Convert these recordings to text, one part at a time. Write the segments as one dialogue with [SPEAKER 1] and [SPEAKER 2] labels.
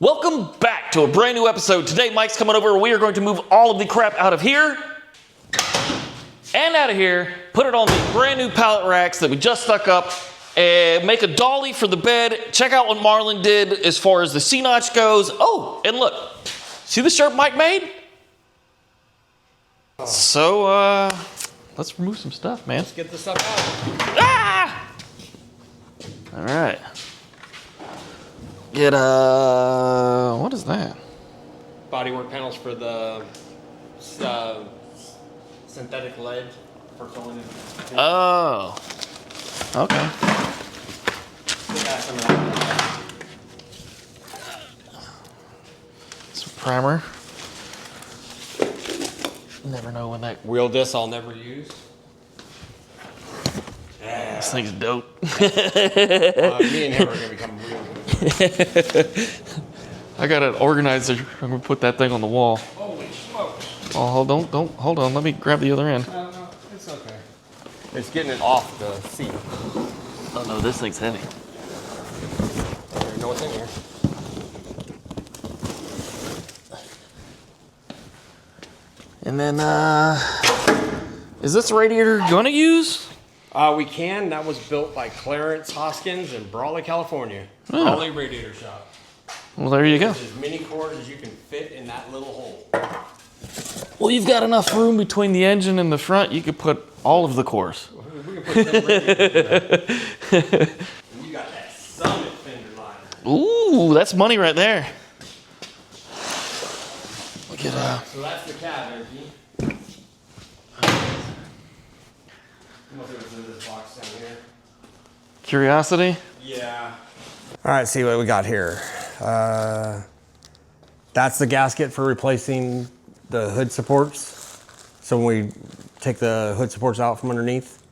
[SPEAKER 1] Welcome back to a brand new episode. Today, Mike's coming over. We are going to move all of the crap out of here and out of here, put it on the brand new pallet racks that we just stuck up, and make a dolly for the bed. Check out what Marlin did as far as the C-notch goes. Oh, and look, see the shirt Mike made? So, let's remove some stuff, man.
[SPEAKER 2] Let's get this stuff out.
[SPEAKER 1] Ah! All right. Get what is that?
[SPEAKER 2] Bodywork panels for the synthetic lead for filling in.
[SPEAKER 1] Oh. Okay. Some primer. Never know when that
[SPEAKER 2] Wheel disc I'll never use.
[SPEAKER 1] this thing's dope.
[SPEAKER 2] Me and him are gonna become real good.
[SPEAKER 1] I got an organizer. I'm gonna put that thing on the wall.
[SPEAKER 2] Holy smokes!
[SPEAKER 1] Oh, don't hold on. Let me grab the other end.
[SPEAKER 2] No, it's okay. It's getting it off the seat.
[SPEAKER 1] Oh no, this thing's heavy.
[SPEAKER 2] I don't even know what's in here.
[SPEAKER 1] And then, is this radiator you gonna use?
[SPEAKER 2] We can. That was built by Clarence Hoskins in Brawley, California.
[SPEAKER 1] Oh.
[SPEAKER 2] Brawley Radiator Shop.
[SPEAKER 1] Well, there you go.
[SPEAKER 2] There's as many cords as you can fit in that little hole.
[SPEAKER 1] Well, you've got enough room between the engine and the front. You could put all of the cores.
[SPEAKER 2] We can put 10 radiators in there. And you got that Summit fender liner.
[SPEAKER 1] Ooh, that's money right there. Look at
[SPEAKER 2] So that's the cabin. What's in this box down here?
[SPEAKER 1] Curiosity.
[SPEAKER 2] Yeah. All right, see what we got here. That's the gasket for replacing the hood supports. So when we take the hood supports out from underneath,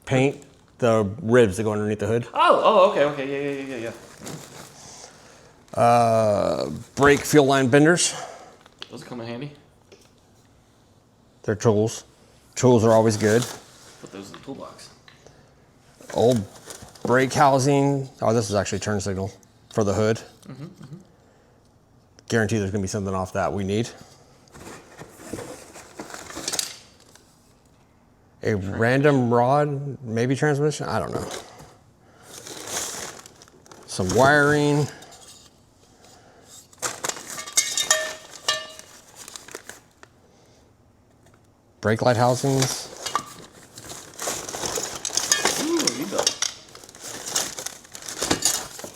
[SPEAKER 2] paint the ribs that go underneath the hood.
[SPEAKER 1] Okay, yeah.
[SPEAKER 2] Brake fuel line benders.
[SPEAKER 1] Those come in handy.
[SPEAKER 2] They're tools. Tools are always good.
[SPEAKER 1] Put those in the toolbox.
[SPEAKER 2] Old brake housing. Oh, this is actually turn signal for the hood. Guarantee there's gonna be something off that we need. A random rod, maybe transmission, I don't know. Some wiring. Brake light housings.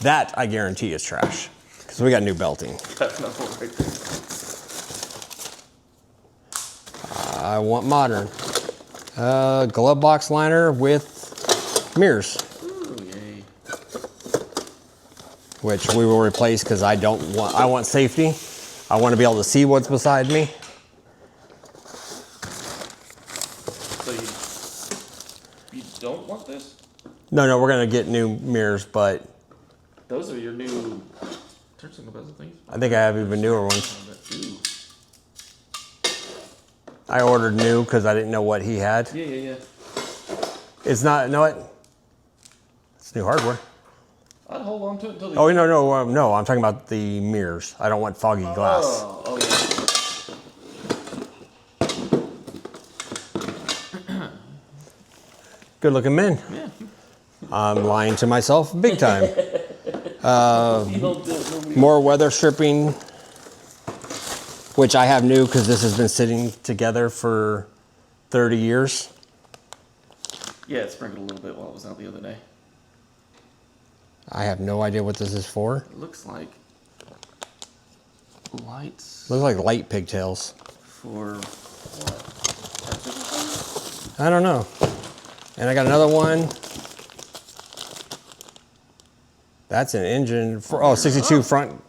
[SPEAKER 2] That, I guarantee, is trash. Because we got new belting.
[SPEAKER 1] That's not right there.
[SPEAKER 2] I want modern. Glove box liner with mirrors.
[SPEAKER 1] Ooh, yay.
[SPEAKER 2] Which we will replace because I want safety. I want to be able to see what's beside me.
[SPEAKER 1] So you don't want this?
[SPEAKER 2] No, we're going to get new mirrors, but
[SPEAKER 1] Those are your new turn signal bezel things?
[SPEAKER 2] I think I have even newer ones.
[SPEAKER 1] Ooh.
[SPEAKER 2] I ordered new because I didn't know what he had.
[SPEAKER 1] Yeah.
[SPEAKER 2] It's not, know what? It's new hardware.
[SPEAKER 1] I'd hold on to it until the...
[SPEAKER 2] Oh, no, I'm talking about the mirrors. I don't want foggy glass.
[SPEAKER 1] Oh, yeah.
[SPEAKER 2] Good looking men.
[SPEAKER 1] Yeah.
[SPEAKER 2] I'm lying to myself big time. More weather stripping, which I have new because this has been sitting together for 30 years.
[SPEAKER 1] Yeah, it sprinkled a little bit while it was out the other day.
[SPEAKER 2] I have no idea what this is for.
[SPEAKER 1] It looks like lights
[SPEAKER 2] Looks like light pigtails.
[SPEAKER 1] for what?
[SPEAKER 2] I don't know. And I got another one. That's an engine for 62 front.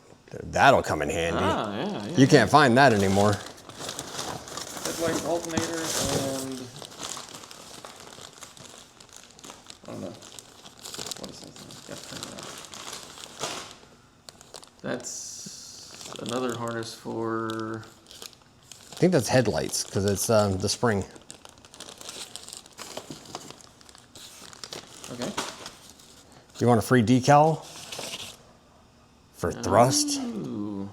[SPEAKER 2] That'll come in handy.
[SPEAKER 1] Yeah.
[SPEAKER 2] You can't find that anymore.
[SPEAKER 1] Headlight alternator and I don't know. What is that thing? Yeah, turn it on. That's another harness for...
[SPEAKER 2] I think that's headlights because it's the spring.
[SPEAKER 1] Okay.
[SPEAKER 2] You want a free decal for thrust.
[SPEAKER 1] Ooh,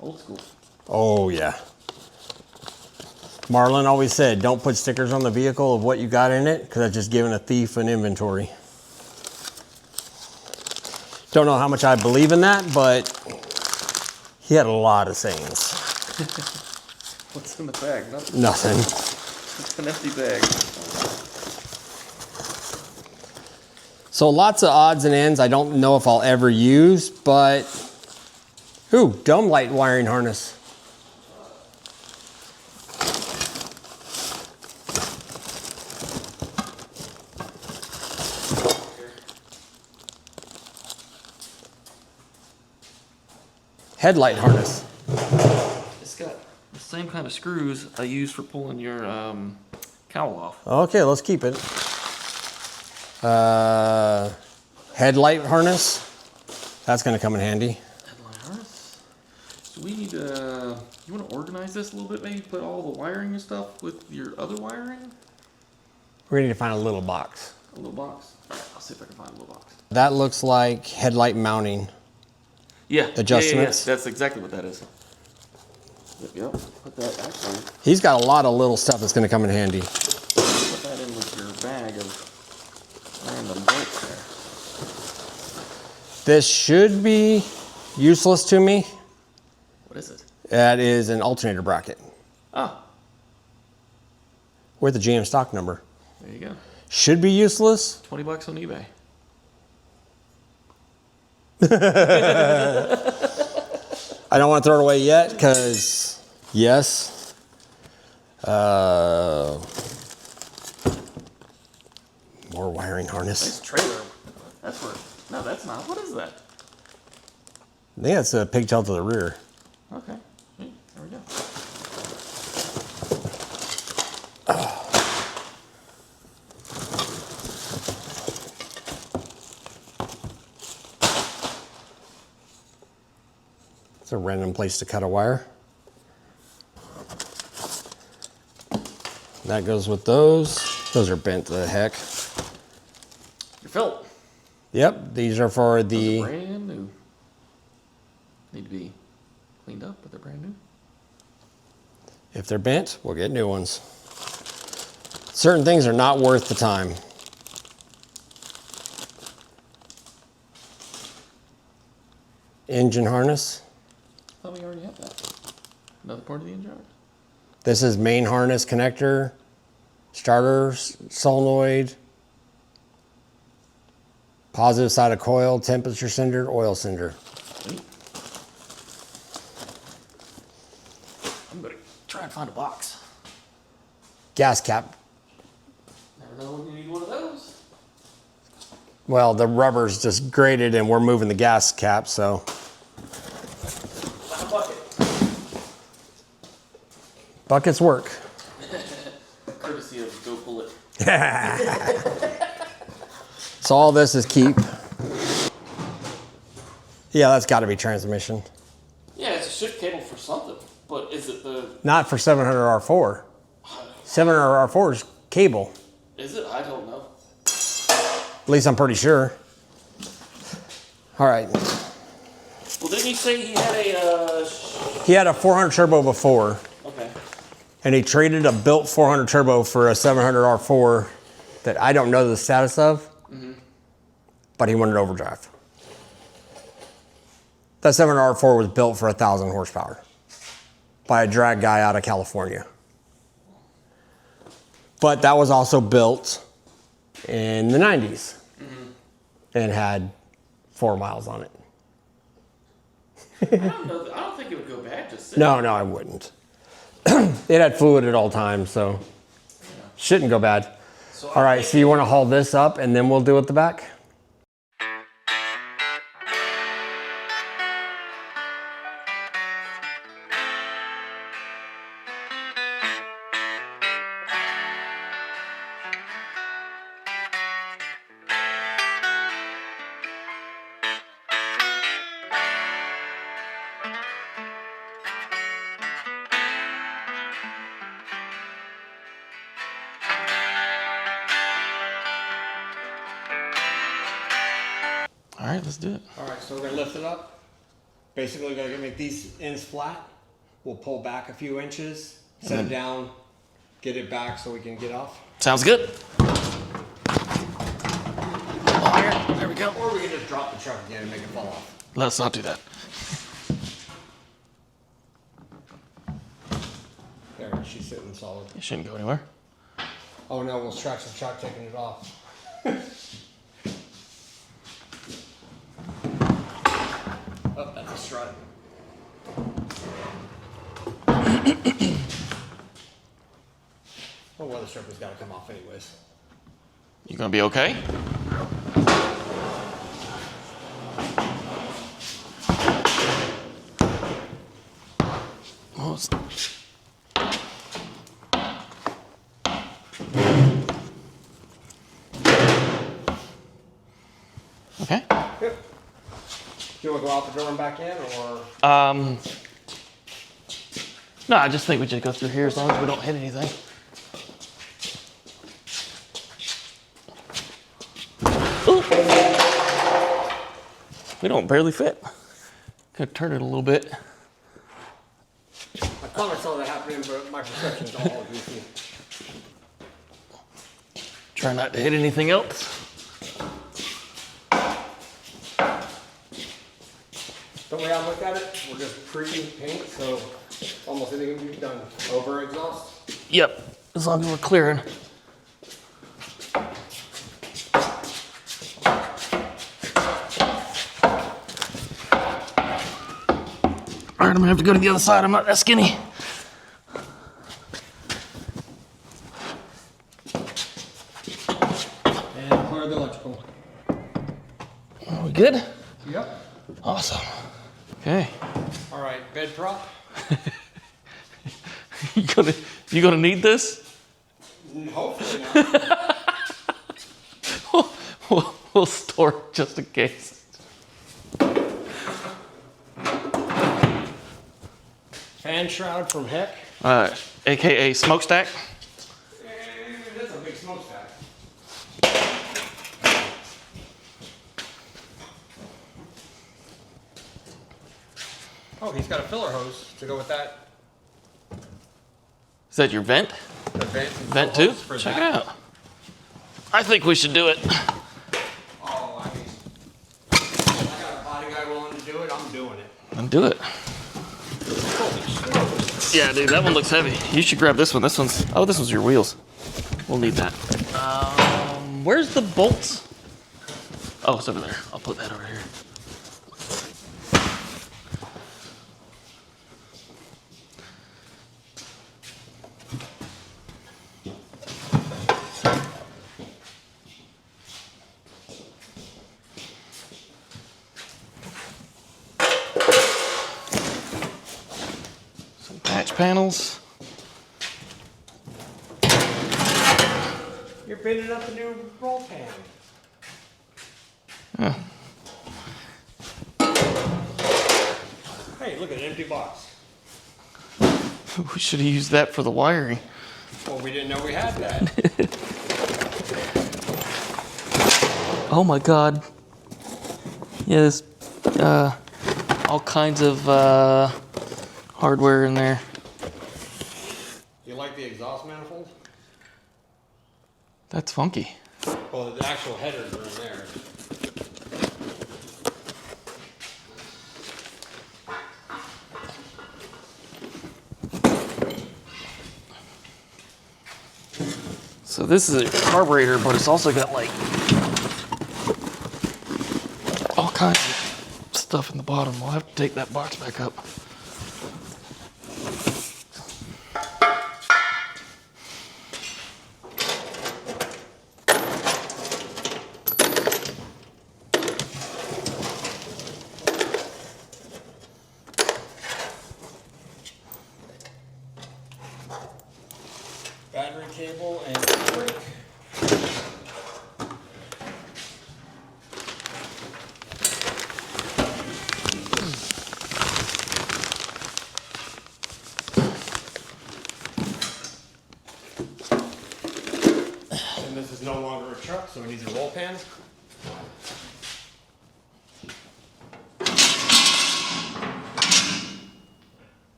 [SPEAKER 1] old school.
[SPEAKER 2] Oh, yeah. Marlin always said, don't put stickers on the vehicle of what you got in it, because that's just giving a thief an inventory. Don't know how much I believe in that, but he had a lot of sayings.
[SPEAKER 1] What's in the bag? Nothing.
[SPEAKER 2] Nothing.
[SPEAKER 1] It's an empty bag.
[SPEAKER 2] So lots of odds and ends I don't know if I'll ever use, but... Ooh, dome light wiring harness. Headlight harness.
[SPEAKER 1] It's got the same kind of screws I use for pulling your cowl off.
[SPEAKER 2] Okay, let's keep it. Headlight harness. That's going to come in handy.
[SPEAKER 1] Headlight harness. So we need you want to organize this a little bit, maybe put all the wiring and stuff with your other wiring?
[SPEAKER 2] We're going to need to find a little box.
[SPEAKER 1] A little box? All right, I'll see if I can find a little box.
[SPEAKER 2] That looks like headlight mounting.
[SPEAKER 1] Yeah.
[SPEAKER 2] Adjustments.
[SPEAKER 1] Yeah. That's exactly what that is. Yep. Put that actually.
[SPEAKER 2] He's got a lot of little stuff that's going to come in handy.
[SPEAKER 1] Put that in with your bag of random bolts there.
[SPEAKER 2] This should be useless to me.
[SPEAKER 1] What is it?
[SPEAKER 2] That is an alternator bracket
[SPEAKER 1] Ah,
[SPEAKER 2] with a GM stock number.
[SPEAKER 1] there you go.
[SPEAKER 2] Should be useless.
[SPEAKER 1] $20 on eBay.
[SPEAKER 2] I don't want to throw it away yet because, yes. More wiring harness.
[SPEAKER 1] Nice trailer. That's where. No, that's not. What is that?
[SPEAKER 2] I think that's a pigtail to the rear.
[SPEAKER 1] Okay. There we go.
[SPEAKER 2] It's a random place to cut a wire. That goes with those. Those are bent to the heck.
[SPEAKER 1] Your felt.
[SPEAKER 2] Yep, these are for
[SPEAKER 1] Those are
[SPEAKER 2] the...
[SPEAKER 1] brand new. Need to be cleaned up, but they're brand new.
[SPEAKER 2] If they're bent, we'll get new ones. Certain things are not worth the time. Engine harness.
[SPEAKER 1] I thought we already had that. Another part of the engine.
[SPEAKER 2] This is main harness connector, starter solenoid, positive side of coil, temperature sender, oil sender.
[SPEAKER 1] Sweet. I'm gonna try and find a box.
[SPEAKER 2] Gas cap.
[SPEAKER 1] Never know when you need one of those.
[SPEAKER 2] Well, the rubber's just grated and we're moving the gas cap, so.
[SPEAKER 1] Find a bucket.
[SPEAKER 2] Buckets work.
[SPEAKER 1] Courtesy of Go Pull It.
[SPEAKER 2] So all this is keep. Yeah, that's got to be transmission.
[SPEAKER 1] Yeah, it's a shift cable for something, but is it the?
[SPEAKER 2] Not for 700R4. 700R4 is cable.
[SPEAKER 1] Is it? I don't know.
[SPEAKER 2] At least I'm pretty sure. All right.
[SPEAKER 1] Well, didn't he say he had a?
[SPEAKER 2] He had a 400 turbo before,
[SPEAKER 1] Okay.
[SPEAKER 2] and he traded a built 400 turbo for a 700R4 that I don't know the status of, but he wanted overdrive. That 700R4 was built for 1,000 horsepower by a drag guy out of California. But that was also built in the 90s and had 4 miles on it.
[SPEAKER 1] I don't know. I don't think it would go bad just sitting.
[SPEAKER 2] No, I wouldn't. It had fluid at all times, so shouldn't go bad.
[SPEAKER 1] So
[SPEAKER 2] All right, so you want to haul this up and then we'll do it the back?
[SPEAKER 1] All right, let's do it.
[SPEAKER 2] All right, so we're gonna lift it up. Basically, we're gonna make these ends flat. We'll pull back a few inches, set it down, get it back so we can get off.
[SPEAKER 1] Sounds good. Oh, here. There we go.
[SPEAKER 2] Or we can just drop the truck again and make it fall off.
[SPEAKER 1] Let's not do that.
[SPEAKER 2] There, she's sitting solid.
[SPEAKER 1] It shouldn't go anywhere.
[SPEAKER 2] Oh no, we'll scratch the truck taking it off. Oh, that's a strut. Well, weather strip has got to come off anyways.
[SPEAKER 1] You gonna be okay? Oh, okay.
[SPEAKER 2] Yep. Do you want to go out the door and back in, or?
[SPEAKER 1] No, I just think we just go through here as long as we don't hit anything. Ooh. We don't barely fit. Could turn it a little bit.
[SPEAKER 2] I thought I saw that happening, but my perception's all goofy.
[SPEAKER 1] Try not to hit anything else.
[SPEAKER 2] The way I look at it, we're just pre-paint, so almost anything can be done. Over exhaust.
[SPEAKER 1] Yep, as long as we're clearing. All right, I'm gonna have to go to the other side. I'm not that skinny.
[SPEAKER 2] And clear the electrical.
[SPEAKER 1] Are we good?
[SPEAKER 2] Yep.
[SPEAKER 1] Awesome. Okay.
[SPEAKER 2] All right, bed prop.
[SPEAKER 1] You gonna need this?
[SPEAKER 2] Hopefully not.
[SPEAKER 1] We'll store it just in case.
[SPEAKER 2] Fan shroud from Heck.
[SPEAKER 1] AKA smokestack.
[SPEAKER 2] That's a big smokestack. Oh, he's got a filler hose to go with that.
[SPEAKER 1] Is that your vent?
[SPEAKER 2] The
[SPEAKER 1] Vent too? Check it out. I think we should do it.
[SPEAKER 2] Oh, I mean, I got a body guy willing to do it. I'm doing it.
[SPEAKER 1] Then do it. Yeah, dude, that one looks heavy. You should grab this one. This one's your wheels. We'll need that. Where's the bolts? Oh, it's over there. I'll put that over here. Patch panels.
[SPEAKER 2] You're bending up a new roll pan.
[SPEAKER 1] Yeah.
[SPEAKER 2] Hey, look at an empty box.
[SPEAKER 1] We should have used that for the wiring.
[SPEAKER 2] Well, we didn't know we had that.
[SPEAKER 1] Oh my God. Yeah, there's all kinds of hardware in there.
[SPEAKER 2] You like the exhaust manifold?
[SPEAKER 1] That's funky.
[SPEAKER 2] Well, the actual headers are in there.
[SPEAKER 1] So this is a carburetor, but it's also got like all kinds of stuff in the bottom. We'll have to take that box back up.
[SPEAKER 2] Battery cable and brake. And this is no longer a truck, so it needs a roll pan.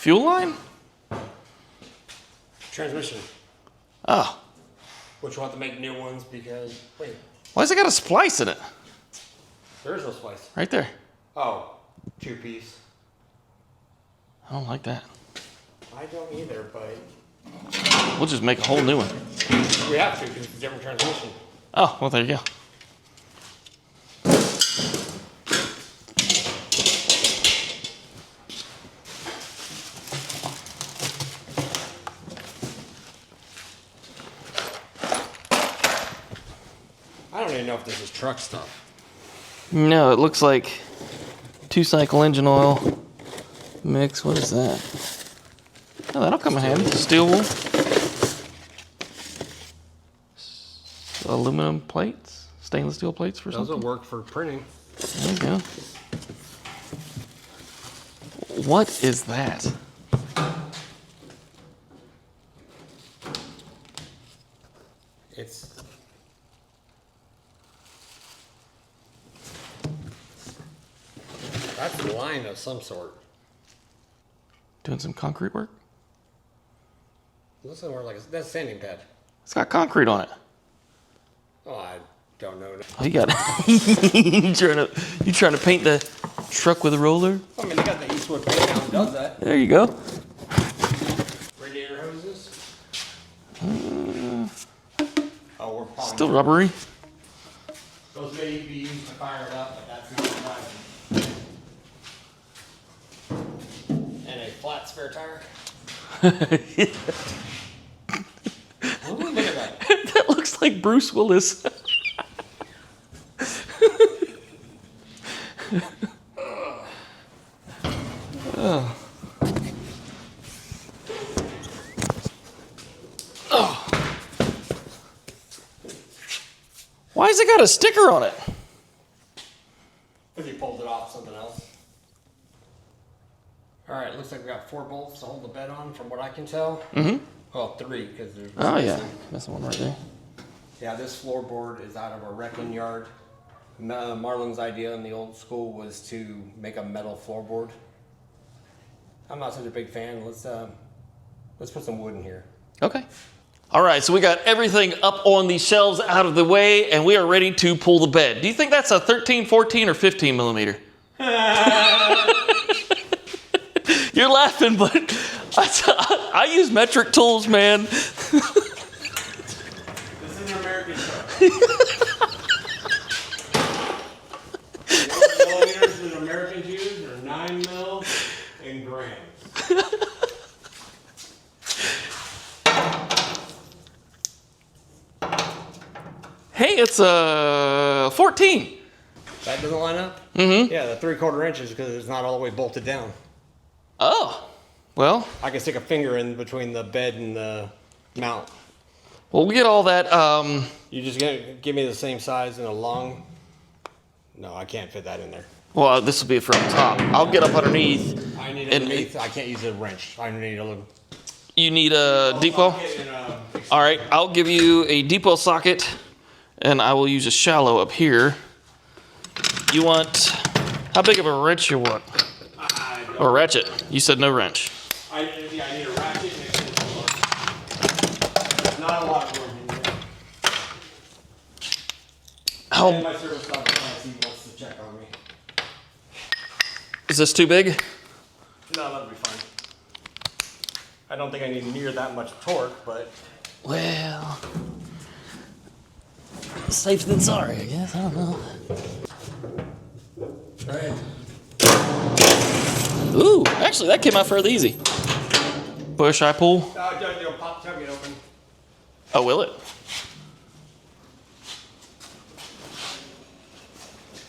[SPEAKER 1] fuel line?
[SPEAKER 2] Transmission.
[SPEAKER 1] Oh.
[SPEAKER 2] Which we'll have to make new ones because, wait,
[SPEAKER 1] Why has it got a splice in it?
[SPEAKER 2] there is no splice.
[SPEAKER 1] Right there.
[SPEAKER 2] Oh, 2-piece.
[SPEAKER 1] I don't like that.
[SPEAKER 2] I don't either, but
[SPEAKER 1] We'll just make a whole new one.
[SPEAKER 2] we have to because it's a different transmission.
[SPEAKER 1] Oh, well, there you go.
[SPEAKER 2] I don't even know if this is truck stuff.
[SPEAKER 1] No, it looks like 2-cycle engine oil mix. What is that? Oh, that'll come in handy. Steel wool. Aluminum plates. Stainless steel plates for
[SPEAKER 2] Those will
[SPEAKER 1] something.
[SPEAKER 2] work for printing.
[SPEAKER 1] There you go. What is that?
[SPEAKER 2] That's a line of some sort.
[SPEAKER 1] Doing some concrete work?
[SPEAKER 2] Looks more like that's a sanding pad.
[SPEAKER 1] It's got concrete on it.
[SPEAKER 2] Oh, I don't know.
[SPEAKER 1] Oh, you got you trying to paint the truck with a roller?
[SPEAKER 2] I mean, they got the Eastwood paint now that does that.
[SPEAKER 1] There you go.
[SPEAKER 2] Radiator hoses. Oh, we're palming.
[SPEAKER 1] Still rubbery.
[SPEAKER 2] Those may be used to fire it up, but that's not surprising. And a flat spare tire. Ooh, look at that.
[SPEAKER 1] That looks like Bruce Willis. Oh. Oh. Why has it got a sticker on it?
[SPEAKER 2] Because he pulled it off something else. Alright, looks like we got 4 bolts to hold the bed on, from what I can tell.
[SPEAKER 1] Mm-hmm.
[SPEAKER 2] Well, 3, because there's
[SPEAKER 1] Oh, yeah. Missing one right there.
[SPEAKER 2] Yeah, this floorboard is out of a wrecking yard. Marlins' idea in the old school was to make a metal floorboard. I'm not such a big fan. Let's put some wood in here.
[SPEAKER 1] Okay. All right, so we got everything up on these shelves out of the way, and we are ready to pull the bed. Do you think that's a 13, 14, or 15 millimeter? You're laughing, but I use metric tools, man.
[SPEAKER 2] This is an American truck. Millimeters that Americans use are 9 mil in grams.
[SPEAKER 1] Hey, it's a 14.
[SPEAKER 2] That doesn't line up?
[SPEAKER 1] Mm-hmm.
[SPEAKER 2] Yeah, the 3/4 inches because it's not all the way bolted down.
[SPEAKER 1] Oh, well.
[SPEAKER 2] I can stick a finger in between the bed and the mount.
[SPEAKER 1] Well, we get all that.
[SPEAKER 2] You just give me the same size and a long. No, I can't fit that in there.
[SPEAKER 1] Well, this will be from top. I'll get up underneath.
[SPEAKER 2] I need underneath. I can't use a wrench. I need a little.
[SPEAKER 1] You need a deep well? All right, I'll give you a deep well socket, and I will use a shallow up here. You want, how big of a wrench you want? Or ratchet? You said no wrench.
[SPEAKER 2] I need a ratchet and a not a lot of room in here. And my service dog wants to check on me.
[SPEAKER 1] Is this too big?
[SPEAKER 2] No, that'll be fine. I don't think I need near that much torque, but.
[SPEAKER 1] Well, safe than sorry, I guess. I don't know.
[SPEAKER 2] Go ahead.
[SPEAKER 1] Ooh, actually, that came out fairly easy. Push, I pull.
[SPEAKER 2] You'll pop, tug it open.
[SPEAKER 1] Oh, will it?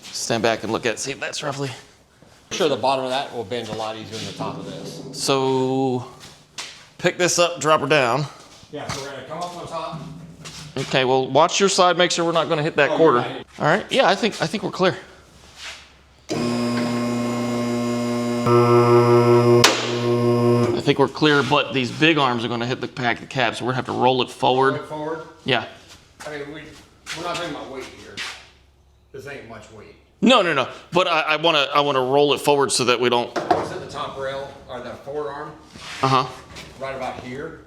[SPEAKER 1] Stand back and look at it. See if that's roughly.
[SPEAKER 2] I'm sure the bottom of that will bend a lot easier than the top of this.
[SPEAKER 1] So, pick this up, drop her down.
[SPEAKER 2] Yeah, so we're gonna come up on top.
[SPEAKER 1] Okay, well, watch your side. Make sure we're not going to hit that quarter.
[SPEAKER 2] Right.
[SPEAKER 1] All right. Yeah, I think we're clear. I think we're clear, but these big arms are going to hit the cab, so we're going to have to roll it forward.
[SPEAKER 2] Roll it forward.
[SPEAKER 1] Yeah.
[SPEAKER 2] I mean, we're not talking about weight here. This ain't much weight.
[SPEAKER 1] No. But I wanna roll it forward so that we don't.
[SPEAKER 2] Set the top rail or the forearm.
[SPEAKER 1] Uh-huh.
[SPEAKER 2] Right about here.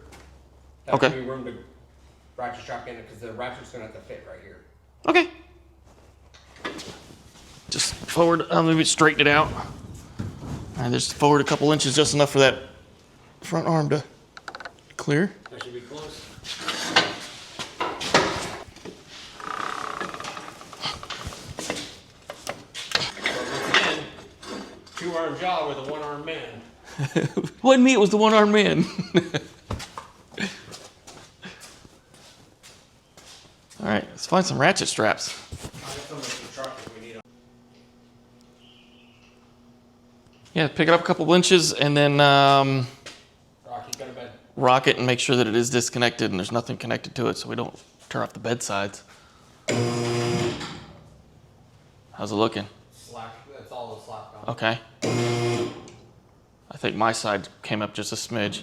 [SPEAKER 2] That
[SPEAKER 1] Okay.
[SPEAKER 2] gives me room to ratchet strap in it because the ratchet's gonna have to fit right here.
[SPEAKER 1] Okay. Just forward, maybe straighten it out. All right, just forward a couple inches, just enough for that front arm to clear.
[SPEAKER 2] That should be close. Again, 2-arm job with a 1-arm man.
[SPEAKER 1] Wasn't me, it was the one-armed man. All right, let's find some ratchet straps. Yeah, pick it up a couple inches and then
[SPEAKER 2] Rocky, go to bed.
[SPEAKER 1] rock it and make sure that it is disconnected and there's nothing connected to it so we don't tear off the bed sides. How's it looking?
[SPEAKER 2] Slack, that's all the slack on.
[SPEAKER 1] Okay. I think my side came up just a smidge.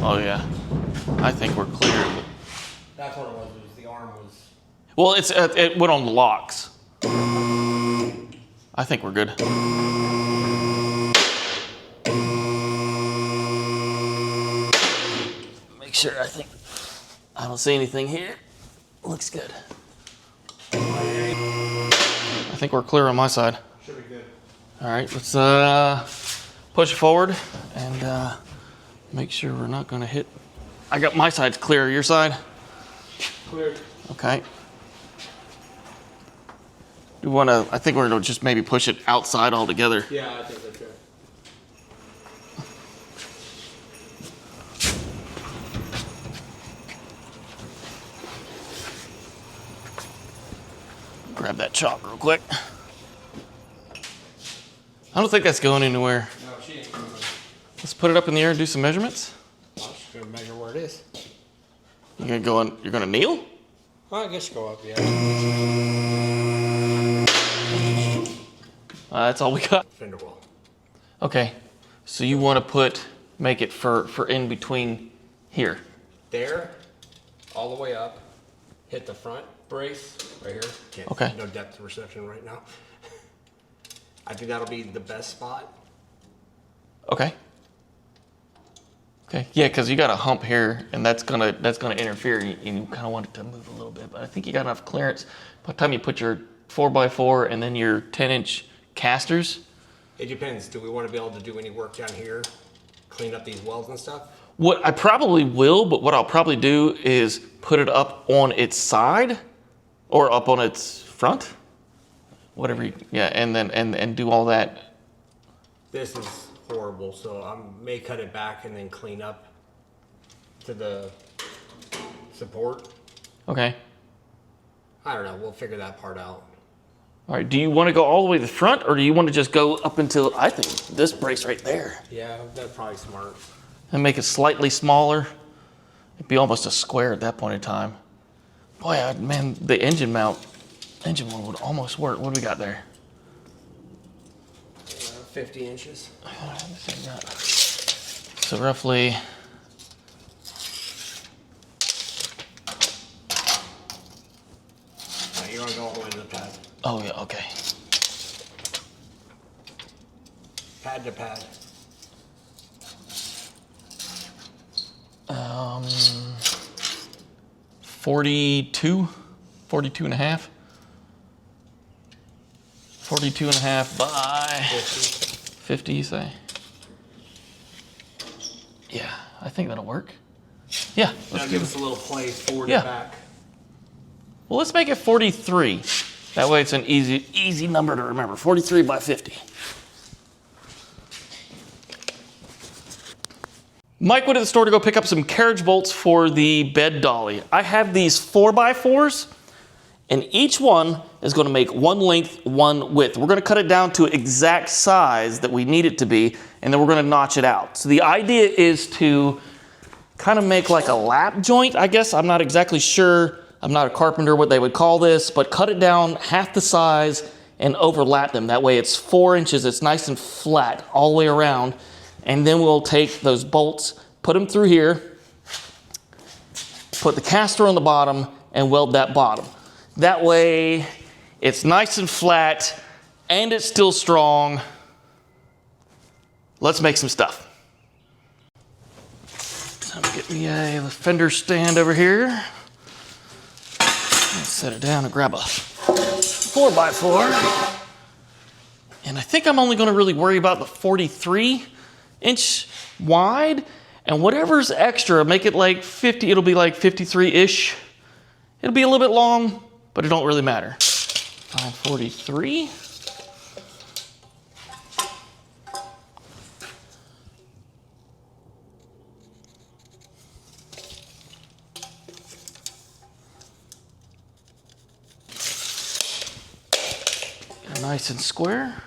[SPEAKER 1] Oh yeah, I think we're clear.
[SPEAKER 2] That's what it was the arm was.
[SPEAKER 1] Well, it went on the locks. I think we're good. Make sure, I don't see anything here. Looks good. I think we're clear on my side.
[SPEAKER 2] Should be good.
[SPEAKER 1] All right, let's push it forward and make sure we're not gonna hit. I got my side clear, your side?
[SPEAKER 2] Clear.
[SPEAKER 1] Okay. Do we wanna, I think we're gonna just maybe push it outside altogether.
[SPEAKER 2] Yeah, I think that's good.
[SPEAKER 1] Grab that chalk real quick. I don't think that's going anywhere.
[SPEAKER 2] No, she ain't moving.
[SPEAKER 1] Let's put it up in the air and do some measurements.
[SPEAKER 2] I'm just gonna measure where it is.
[SPEAKER 1] You're gonna go on, you're gonna kneel?
[SPEAKER 2] Well, I guess go up, yeah.
[SPEAKER 1] That's all we got.
[SPEAKER 2] Fender well.
[SPEAKER 1] Okay, so you wanna make it for in between here.
[SPEAKER 2] There, all the way up, hit the front brace right here. Can't,
[SPEAKER 1] Okay.
[SPEAKER 2] No depth of reception right now. I think that'll be the best spot.
[SPEAKER 1] Okay. Okay, yeah, because you got a hump here, and that's gonna interfere, and you kind of want it to move a little bit. But I think you got enough clearance. By the time you put your 4x4 and then your 10-inch casters.
[SPEAKER 2] It depends. Do we want to be able to do any work down here, clean up these welds and stuff?
[SPEAKER 1] What I probably will, but what I'll probably do is put it up on its side, or up on its front, whatever. Yeah, and then and do all that.
[SPEAKER 2] This is horrible, so I may cut it back and then clean up to the support.
[SPEAKER 1] Okay.
[SPEAKER 2] I don't know. We'll figure that part out.
[SPEAKER 1] All right. Do you want to go all the way to the front, or do you want to just go up until I think this brace right there,
[SPEAKER 2] Yeah, that's probably smart.
[SPEAKER 1] and make it slightly smaller? It'd be almost a square at that point in time. Boy, man, the engine one would almost work. What do we got there?
[SPEAKER 2] 50 inches.
[SPEAKER 1] So roughly.
[SPEAKER 2] You want to go all the way to the pad.
[SPEAKER 1] Oh yeah. Okay.
[SPEAKER 2] Pad to pad.
[SPEAKER 1] 42 and a half. 42 and a half by 50, you say? Yeah, I think that'll work. Yeah.
[SPEAKER 2] Now give us a little play forward
[SPEAKER 1] Yeah.
[SPEAKER 2] and back.
[SPEAKER 1] Well, let's make it 43. That way it's an easy number to remember. 43 by 50. Mike went to the store to go pick up some carriage bolts for the bed dolly. I have these 4x4s, and each one is going to make one length, one width. We're going to cut it down to exact size that we need it to be, and then we're going to notch it out. So the idea is to kind of make like a lap joint, I guess. I'm not exactly sure. I'm not a carpenter what they would call this, but cut it down half the size and overlap them. That way it's 4 inches. It's nice and flat all the way around. And then we'll take those bolts, put them through here, put the caster on the bottom, and weld that bottom. That way it's nice and flat and it's still strong. Let's make some stuff. Time to get me a fender stand over here. Let's set it down and grab a 4x4. And I think I'm only going to really worry about the 43-inch wide. And whatever's extra, make it like 50, it'll be like 53-ish. It'll be a little bit long, but it don't really matter. 543. Nice and square.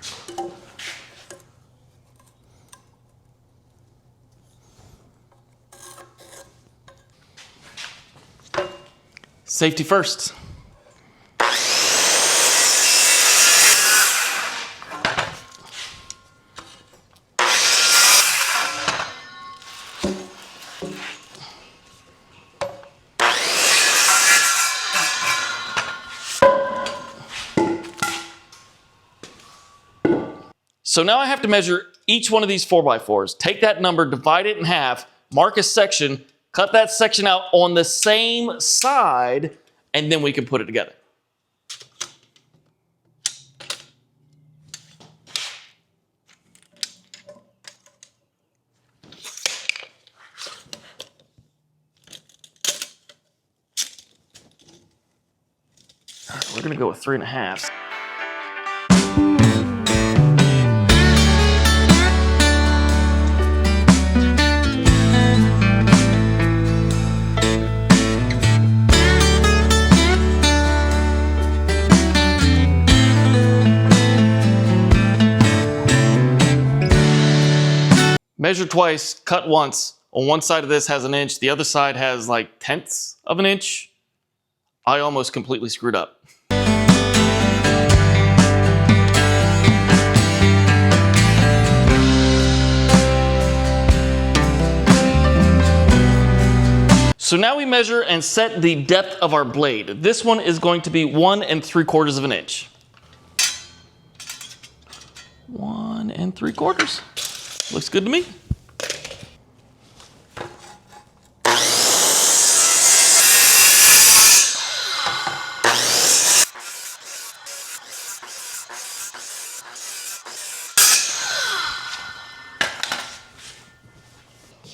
[SPEAKER 1] Safety first. So now I have to measure each one of these 4x4s. Take that number, divide it in half, mark a section, cut that section out on the same side, and then we can put it together. All right, we're gonna go with 3.5. Measure twice, cut once. On one side of this has an inch, the other side has like 1/10 of an inch. I almost completely screwed up. So now we measure and set the depth of our blade. This one is going to be 1 3/4 of an inch. 1 3/4. Looks good to me.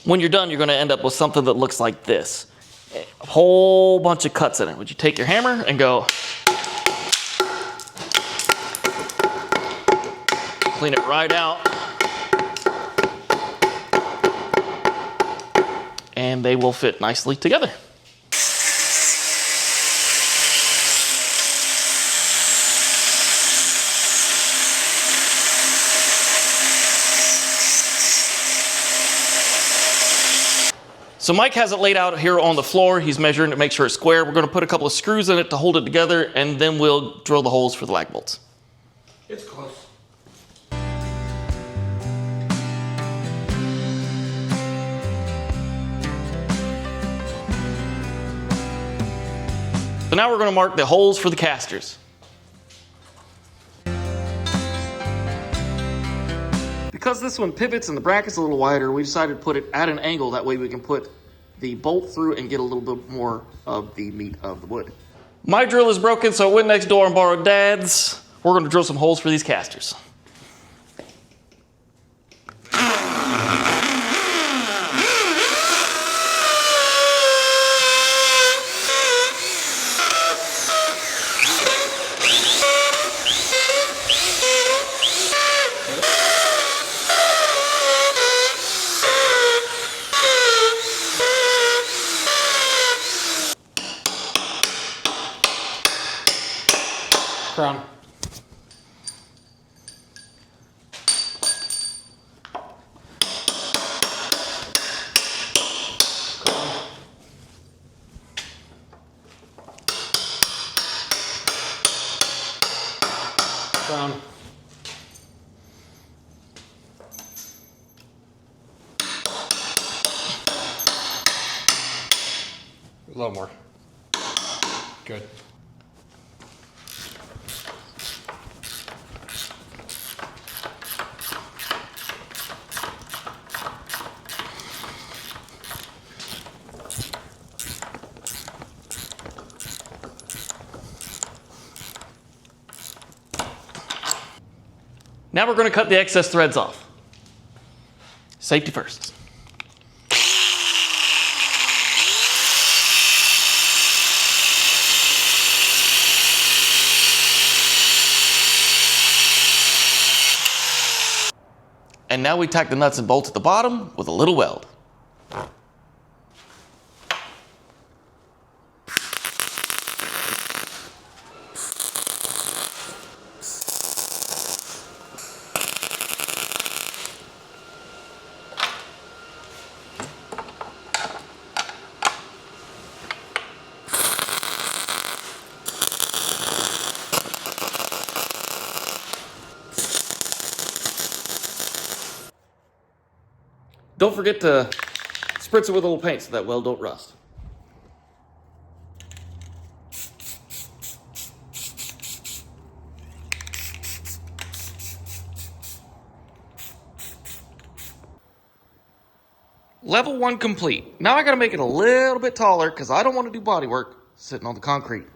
[SPEAKER 1] When you're done, you're going to end up with something that looks like this. A whole bunch of cuts in it. Would you take your hammer and go clean it right out, and they will fit nicely together. So Mike has it laid out here on the floor. He's measuring to make sure it's square. We're going to put a couple of screws in it to hold it together, and then we'll drill the holes for the lag bolts.
[SPEAKER 2] It's close.
[SPEAKER 1] So now we're going to mark the holes for the casters. Because this one pivots and the bracket's a little wider, we decided to put it at an angle. That way we can put the bolt through and get a little bit more of the meat of the wood. My drill is broken, so I went next door and borrowed Dad's. We're going to drill some holes for these casters.
[SPEAKER 2] Crown. Crown. A little more.
[SPEAKER 3] Good.
[SPEAKER 1] Now we're going to cut the excess threads off. Safety first. And now we tack the nuts and bolts at the bottom with a little weld. Don't forget to spritz it with a little paint so that weld don't rust. Level 1 complete. Now I gotta make it a little bit taller because I don't want to do body work sitting on the concrete.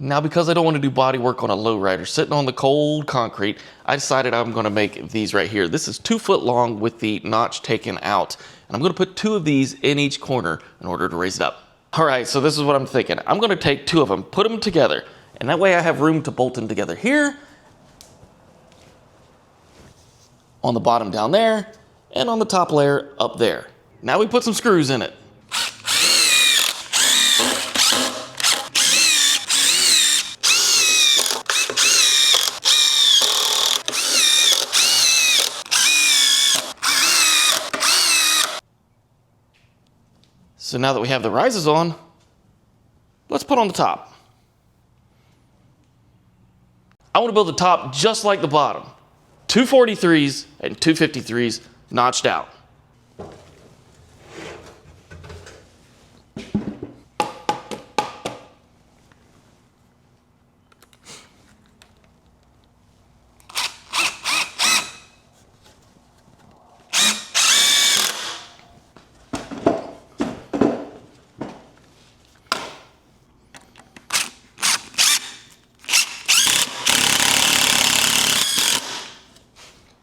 [SPEAKER 1] Now because I don't want to do body work on a lowrider sitting on the cold concrete, I decided I'm going to make these right here. This is 2 foot long with the notch taken out. And I'm going to put 2 of these in each corner in order to raise it up. All right, so this is what I'm thinking. I'm going to take 2 of them, put them together, and that way I have room to bolt them together here, on the bottom down there, and on the top layer up there. Now we put some screws in it. So now that we have the rises on, let's put on the top. I want to build the top just like the bottom. 2 43s and 2 53s notched out.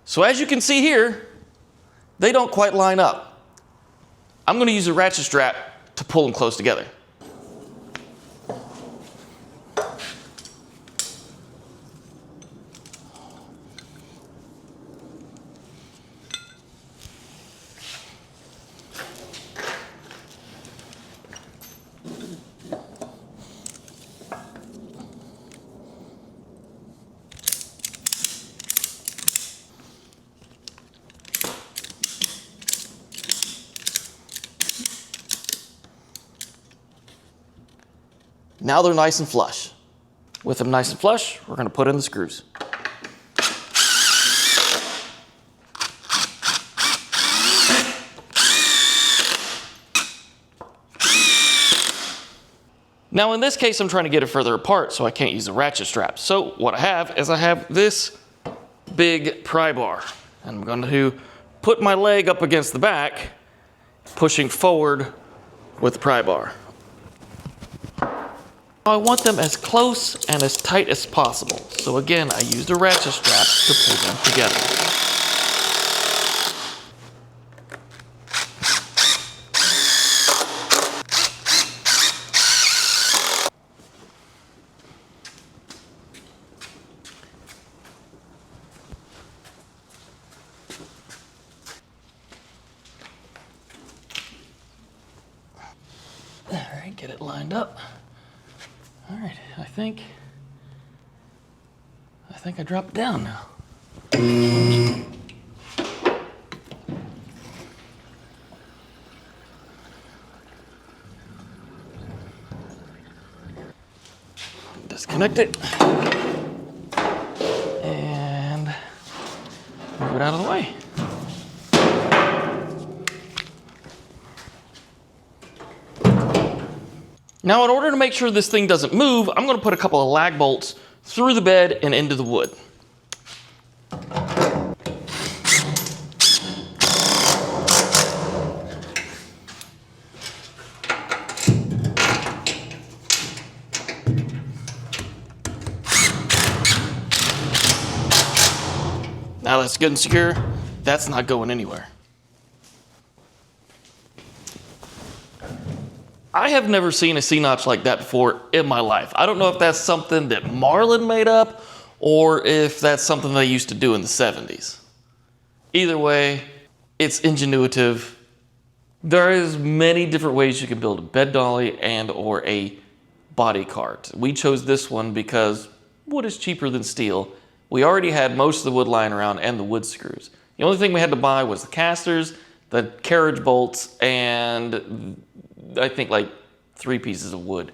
[SPEAKER 1] So as you can see here, they don't quite line up. I'm going to use a ratchet strap to pull them close together. Now they're nice and flush. With them nice and flush, we're going to put in the screws. Now in this case, I'm trying to get it further apart, so I can't use a ratchet strap. So what I have this big pry bar. And I'm going to put my leg up against the back, pushing forward with the pry bar. I want them as close and as tight as possible. So again, I used a ratchet strap to pull them together. All right, get it lined up. All right, I think I dropped down now. Disconnect it and move it out of the way. Now, in order to make sure this thing doesn't move, I'm gonna put a couple of lag bolts through the bed and into the wood. Now that's good and secure, that's not going anywhere. I have never seen a C-notch like that before in my life. I don't know if that's something that Marlin made up or if that's something they used to do in the 70s. Either way, it's ingenuitive. There is many different ways you can build a bed dolly and or a body cart. We chose this one because wood is cheaper than steel. We already had most of the wood lying around and the wood screws. The only thing we had to buy was the casters, the carriage bolts, and I think like 3 pieces of wood.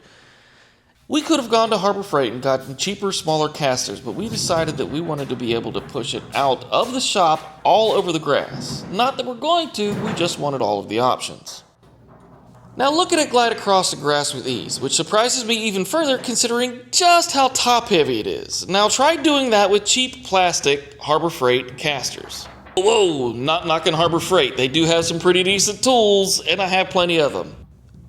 [SPEAKER 1] We could have gone to Harbor Freight and gotten cheaper, smaller casters, but we decided that we wanted to be able to push it out of the shop all over the grass. Not that we're going to, we just wanted all of the options. Now look at it glide across the grass with ease, which surprises me even further considering just how top heavy it is. Now try doing that with cheap plastic Harbor Freight casters. Whoa, not knocking Harbor Freight. They do have some pretty decent tools, and I have plenty of them.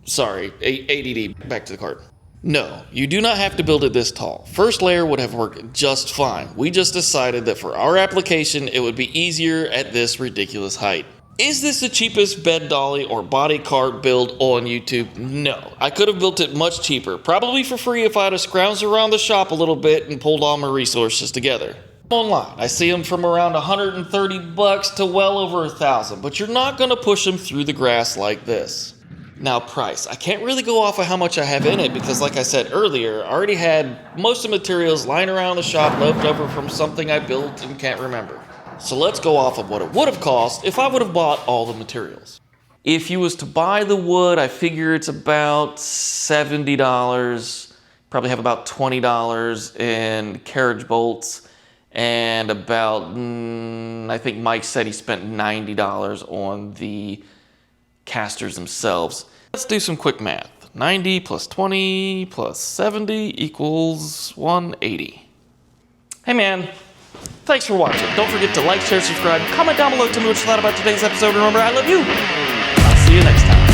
[SPEAKER 1] Sorry, ADD, back to the cart. No, you do not have to build it this tall. First layer would have worked just fine. We just decided that for our application, it would be easier at this ridiculous height. Is this the cheapest bed dolly or body cart build on YouTube? No. I could have built it much cheaper, probably for free if I'd have scrounged around the shop a little bit and pulled all my resources together. Online, I see them from around $130 to well over $1,000, but you're not gonna push them through the grass like this. Now price, I can't really go off of how much I have in it because like I said earlier, I already had most of the materials lying around the shop left over from something I built and can't remember. So let's go off of what it would have cost if I would have bought all the materials. If you was to buy the wood, I figure it's about $70, probably have about $20 in carriage bolts, and about, I think Mike said he spent $90 on the casters themselves. Let's do some quick math. 90 plus 20 plus 70 equals 180. Hey man, thanks for watching. Don't forget to like, share, subscribe, comment down below, tell me what you thought about today's episode. Remember, I love you. I'll see you next time.